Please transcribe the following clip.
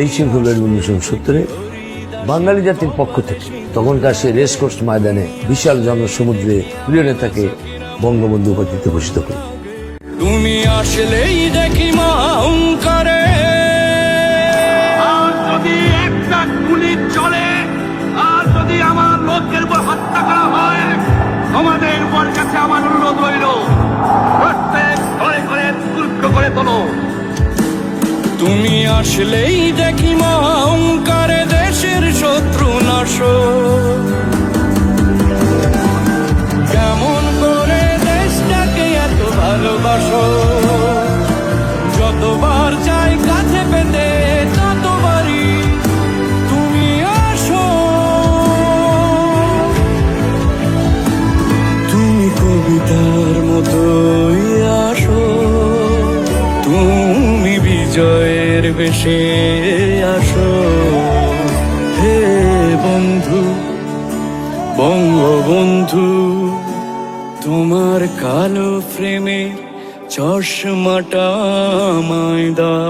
23 ফেব্রুয়ারি 1970 বাঙালি জাতির পক্ষ থেকে তখনকার সেই রেসকোর্স ময়দানে বিশাল জনসমুদ্রে প্রিয় নেতাকে বঙ্গবন্ধু উপাধিতে ভূষিত করি। তুমি আসলেই দেখি অহংকারে, আর যদি একটা গুলি চলে, আর যদি আমার লোকের উপর হত্যা করা হয়, আমাদের উপর কাছে আমার অনুরোধ রইল, প্রত্যেক ঘরে ঘরে তুর্ক করে তোলো। তুমি আসলেই দেখি অহংকারে দেশের শত্রু নাশ। কেমন করে দেশটাকে এত ভালোবাসো, যতবার চাই কাছে পেতে ততবারই তুমি আসো। তুমি কবিতার মতোই আসো, তুমি বিজয়ের বেশে আসো। হে বন্ধু, বঙ্গবন্ধু, তোমার কালো ফ্রেমে চশমাটা আমায় দাও।